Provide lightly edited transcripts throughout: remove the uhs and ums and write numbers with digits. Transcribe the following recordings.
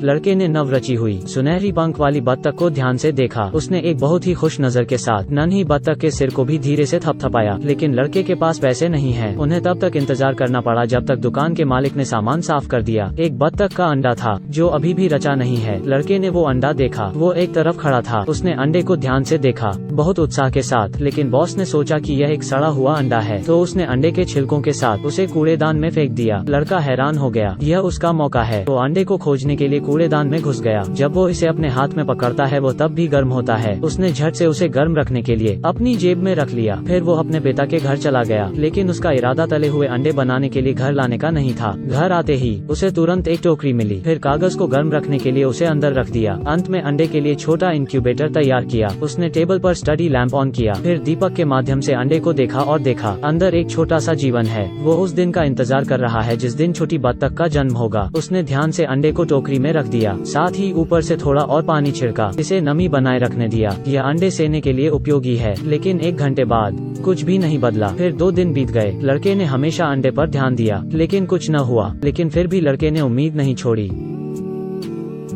लड़के ने नवरची हुई सुनहरी पंख वाली बत्तख को ध्यान से देखा। उसने एक बहुत ही खुश नजर के साथ नन्ही बत्तख के सिर को भी धीरे से थपथपाया। लेकिन लड़के के पास पैसे नहीं है। उन्हें तब तक इंतजार करना पड़ा जब तक दुकान के मालिक ने सामान साफ कर दिया। एक बत्तख का अंडा था जो अभी भी रचा नहीं है। लड़के ने वो अंडा देखा। वो एक तरफ खड़ा था। उसने अंडे को ध्यान से देखा बहुत उत्साह के साथ। लेकिन बॉस ने सोचा कि यह एक सड़ा हुआ अंडा है, तो उसने अंडे के छिलकों के साथ उसे कूड़ेदान में फेंक दिया। लड़का हैरान हो गया, यह उसका मौका है। तो अंडे को खोजने के लिए कूड़ेदान में घुस गया। जब वो इसे अपने हाथ में पकड़ता है वो तब भी गर्म होता है। उसने झट से उसे गर्म रखने के लिए अपनी जेब में रख लिया। फिर वो अपने पिता के घर चला गया। लेकिन उसका इरादा तले हुए अंडे बनाने के लिए घर लाने का नहीं था। घर आते ही उसे तुरंत एक टोकरी मिली। फिर कागज को गर्म रखने के लिए उसे अंदर रख दिया। अंत में अंडे के लिए छोटा इंक्यूबेटर तैयार किया। उसने टेबल पर स्टडी लैंप ऑन किया। फिर दीपक के माध्यम से अंडे को देखा और देखा अंदर एक छोटा सा जीवन है। वो उस दिन का इंतजार कर रहा है जिस दिन छोटी बत्तख का जन्म होगा। उसने ध्यान से अंडे को टोकरी में रख दिया, साथ ही ऊपर से थोड़ा और पानी छिड़का। इसे नमी बनाए रखने दिया। यह अंडे सेने के लिए उपयोगी है। लेकिन 1 घंटे बाद कुछ भी नहीं बदला। फिर 2 दिन बीत गए। लड़के ने हमेशा अंडे पर ध्यान दिया लेकिन कुछ न हुआ। लेकिन फिर भी लड़के ने उम्मीद नहीं छोड़ी।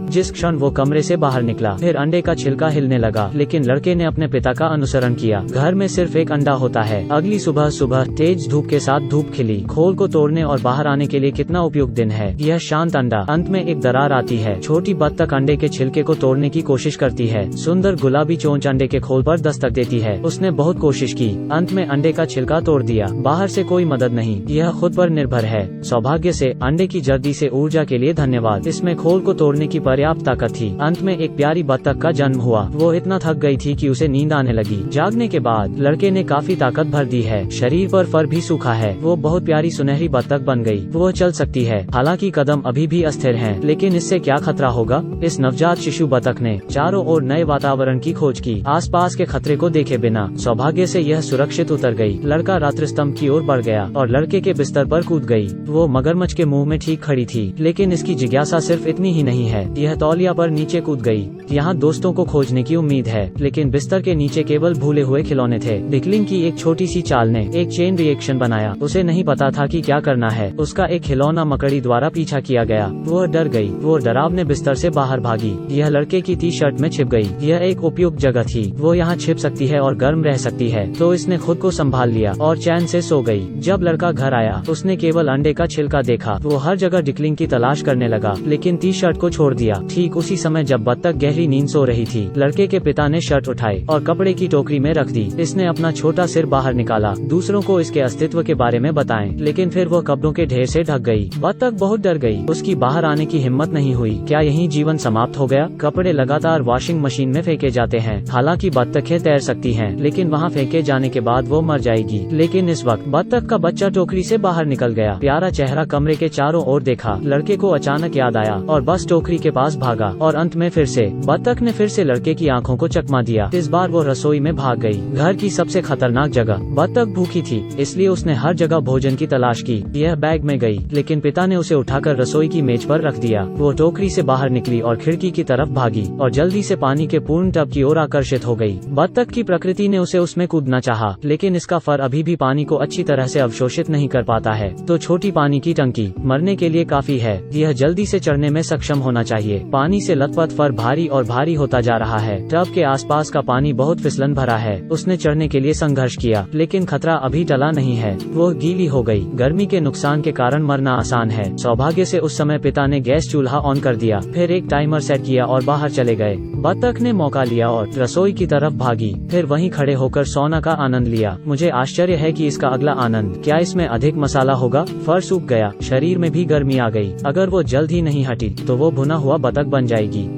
जिस क्षण वो कमरे से बाहर निकला फिर अंडे का छिलका हिलने लगा। लेकिन लड़के ने अपने पिता का अनुसरण किया। घर में सिर्फ एक अंडा होता है। अगली सुबह तेज धूप के साथ धूप खिली। खोल को तोड़ने और बाहर आने के लिए कितना उपयुक्त दिन है। यह शांत अंडा। अंत में एक दरार आती है। छोटी बत्तख अंडे के छिलके को तोड़ने की कोशिश करती है। सुंदर गुलाबी चोंच अंडे के खोल पर दस्तक देती है। उसने बहुत कोशिश की। अंत में अंडे का छिलका तोड़ दिया। बाहर से कोई मदद नहीं। यह खुद पर निर्भर है। सौभाग्य से अंडे की जर्दी से ऊर्जा के लिए धन्यवाद। इसमें खोल को तोड़ने की पर्याप्त ताकत थी। अंत में एक प्यारी बत्तख का जन्म हुआ। वो इतना थक गई थी कि उसे नींद आने लगी। जागने के बाद लड़के ने काफी ताकत भर दी है। शरीर पर फर भी सूखा है। वो बहुत प्यारी सुनहरी बत्तख बन गई। वो चल सकती है। हालांकि कदम अभी भी अस्थिर हैं, लेकिन इससे क्या खतरा होगा। इस नवजात शिशु बत्तख ने चारों ओर नए वातावरण की खोज की, आसपास के खतरे को देखे बिना। सौभाग्य से यह सुरक्षित उतर गई। लड़का रात्रि स्तंभ की ओर बढ़ गया और लड़के के बिस्तर पर कूद गई। वो मगरमच्छ के मुंह में ठीक खड़ी थी। लेकिन इसकी जिज्ञासा सिर्फ इतनी ही नहीं है। यह तौलिया पर नीचे कूद गई। यहाँ दोस्तों को खोजने की उम्मीद है। लेकिन बिस्तर के नीचे केवल भूले हुए खिलौने थे। डिकलिंग की एक छोटी सी चाल ने एक चेन रिएक्शन बनाया। उसे नहीं पता था कि क्या करना है। उसका एक खिलौना मकड़ी द्वारा पीछा किया गया। वो डर गई। वो डरावने बिस्तर से बाहर भागी। यह लड़के की टी शर्ट में छिप गई। यह एक उपयुक्त जगह थी। वो यहाँ छिप सकती है और गर्म रह सकती है। तो इसने खुद को संभाल लिया और चैन से सो गई। जब लड़का घर आया उसने केवल अंडे का छिलका देखा। वो हर जगह डिकलिंग की तलाश करने लगा लेकिन टी शर्ट को छोड़ दिया। ठीक उसी समय जब बत्तख गहरी नींद सो रही थी, लड़के के पिता ने शर्ट उठाई और कपड़े की टोकरी में रख दी। इसने अपना छोटा सिर बाहर निकाला। दूसरों को इसके अस्तित्व के बारे में बताएं, लेकिन फिर वो कपड़ों के ढेर से ढक गई। बत्तख बहुत डर गई। उसकी बाहर आने की हिम्मत नहीं हुई। क्या यहीं जीवन समाप्त हो गया। कपड़े लगातार वॉशिंग मशीन में फेंके जाते हैं। हालांकि बत्तखें तैर सकती हैं, लेकिन वहाँ फेंके जाने के बाद वो मर जाएगी। लेकिन इस वक्त बत्तख का बच्चा टोकरी से बाहर निकल गया। प्यारा चेहरा कमरे के चारों ओर देखा। लड़के को अचानक याद आया और बस टोकरी के पास भागा। और अंत में फिर से बत्तख ने फिर से लड़के की आंखों को चकमा दिया। इस बार वो रसोई में भाग गई। घर की सबसे खतरनाक जगह। बत्तख भूखी थी, इसलिए उसने हर जगह भोजन की तलाश की। यह बैग में गई, लेकिन पिता ने उसे उठाकर रसोई की मेज पर रख दिया। वो टोकरी से बाहर निकली और खिड़की की तरफ भागी और जल्दी से पानी के पूर्ण टब की ओर आकर्षित हो गई। बत्तख की प्रकृति ने उसे उसमें कूदना चाहा, लेकिन इसका फर अभी भी पानी को अच्छी तरह से अवशोषित नहीं कर पाता है। तो छोटी पानी की टंकी मरने के लिए काफी है। यह जल्दी से चढ़ने में सक्षम होना चाहिए। पानी से लथपथ फर भारी और भारी होता जा रहा है। टब के आसपास का पानी बहुत फिसलन भरा है। उसने चढ़ने के लिए संघर्ष किया, लेकिन खतरा अभी टला नहीं है। वो गीली हो गई। गर्मी के नुकसान के कारण मरना आसान है। सौभाग्य से उस समय पिता ने गैस चूल्हा ऑन कर दिया, फिर एक टाइमर सेट किया और बाहर चले गए। बत्तख ने मौका लिया और रसोई की तरफ भागी, फिर वहीं खड़े होकर सोना का आनंद लिया। मुझे आश्चर्य है कि इसका अगला आनंद, क्या इसमें अधिक मसाला होगा। फर सूख गया, शरीर में भी गर्मी आ गई। अगर वो जल्द ही नहीं हटी तो वो भुना हुआ बत्तख बन जाएगी।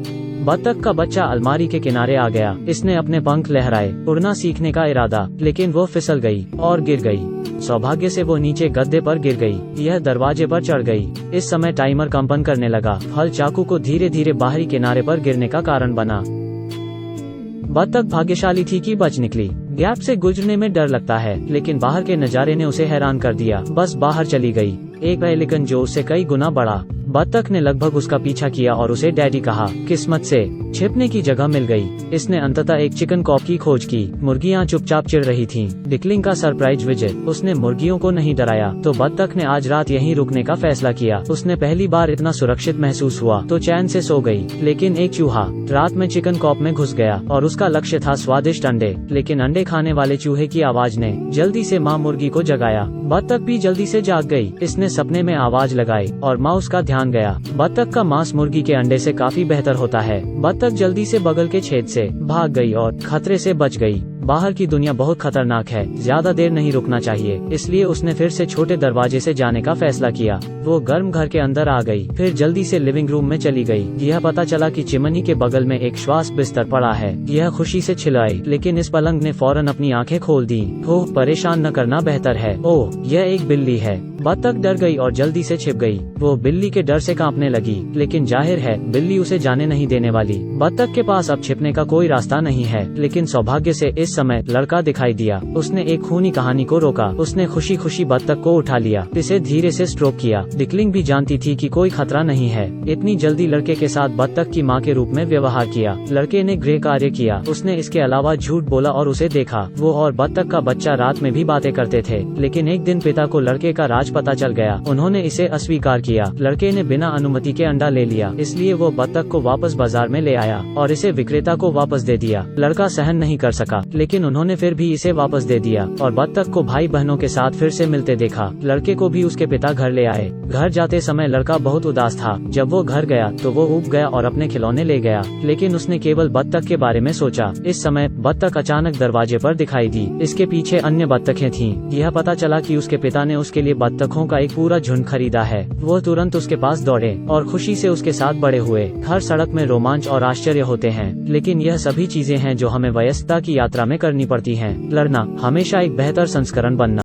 बत्तख का बच्चा अलमारी के किनारे आ गया। इसने अपने पंख लहराए, उड़ना सीखने का इरादा, लेकिन वो फिसल गई और गिर गई। सौभाग्य से वो नीचे गद्दे पर गिर गई। यह दरवाजे पर चढ़ गई। इस समय टाइमर कंपन करने लगा। फल चाकू को धीरे धीरे बाहरी किनारे पर गिरने का कारण बना। बत्तख भाग्यशाली थी कि बच निकली। गैप से गुजरने में डर लगता है, लेकिन बाहर के नजारे ने उसे हैरान कर दिया। बस बाहर चली गई। एक पेलिकन जो उससे कई गुना बड़ा बत्तख ने लगभग उसका पीछा किया और उसे डैडी कहा। किस्मत से छिपने की जगह मिल गई। इसने अंततः एक चिकन कॉप की खोज की। मुर्गियां चुपचाप चिढ़ रही थीं। डिकलिंग का सरप्राइज विजिट। उसने मुर्गियों को नहीं डराया तो बत्तख ने आज रात यहीं रुकने का फैसला किया। उसने पहली बार इतना सुरक्षित महसूस हुआ तो चैन से सो गई। लेकिन एक चूहा रात में चिकन कॉप में घुस गया और उसका लक्ष्य था स्वादिष्ट अंडे। लेकिन अंडे खाने वाले चूहे की आवाज ने जल्दी से माँ मुर्गी को जगाया। बत्तख भी जल्दी से जाग गई। इसने सपने में आवाज लगाई और माउस का ध्यान गया। बत्तख का मांस मुर्गी के अंडे से काफी बेहतर होता है। बत्तख जल्दी से बगल के छेद से भाग गई और खतरे से बच गई। बाहर की दुनिया बहुत खतरनाक है, ज्यादा देर नहीं रुकना चाहिए। इसलिए उसने फिर से छोटे दरवाजे से जाने का फैसला किया। वो गर्म घर के अंदर आ गई, फिर जल्दी से लिविंग रूम में चली गई। यह पता चला कि चिमनी के बगल में एक श्वास बिस्तर पड़ा है। यह खुशी से चिल्लाई, लेकिन इस पलंग ने फौरन अपनी आंखें खोल दी। ओह, परेशान न करना बेहतर है। ओह, यह एक बिल्ली है। बत्तख डर गई और जल्दी से छिप गई। वो बिल्ली के डर से कांपने लगी, लेकिन जाहिर है बिल्ली उसे जाने नहीं देने वाली। बत्तख के पास अब छिपने का कोई रास्ता नहीं है। लेकिन सौभाग्य से इस समय लड़का दिखाई दिया। उसने एक खूनी कहानी को रोका। उसने खुशी खुशी बत्तख को उठा लिया, इसे धीरे से स्ट्रोक किया। डिकलिंग भी जानती थी कि कोई खतरा नहीं है। इतनी जल्दी लड़के के साथ बत्तख की माँ के रूप में व्यवहार किया। लड़के ने गृह कार्य किया। उसने इसके अलावा झूठ बोला और उसे देखा। वो और बत्तख का बच्चा रात में भी बातें करते थे। लेकिन एक दिन पिता को लड़के का राज पता चल गया। उन्होंने इसे अस्वीकार किया। लड़के ने बिना अनुमति के अंडा ले लिया, इसलिए वो बत्तख को वापस बाजार में ले आया और इसे विक्रेता को वापस दे दिया। लड़का सहन नहीं कर सका, लेकिन उन्होंने फिर भी इसे वापस दे दिया और बत्तख को भाई बहनों के साथ फिर से मिलते देखा। लड़के को भी उसके पिता घर ले आए। घर जाते समय लड़का बहुत उदास था। जब वो घर गया तो वो ऊब गया और अपने खिलौने ले गया, लेकिन उसने केवल बत्तख के बारे में सोचा। इस समय बत्तख अचानक दरवाजे पर दिखाई दी। इसके पीछे अन्य बत्तखें थीं। यह पता चला कि उसके पिता ने उसके लिए बत्तखों का एक पूरा झुंड खरीदा है। वो तुरंत उसके पास दौड़े और खुशी से उसके साथ बड़े हुए। हर सड़क में रोमांच और आश्चर्य होते हैं, लेकिन यह सभी चीजें हैं जो हमें वयस्कता की यात्रा में करनी पड़ती हैं। लड़ना, हमेशा एक बेहतर संस्करण बनना।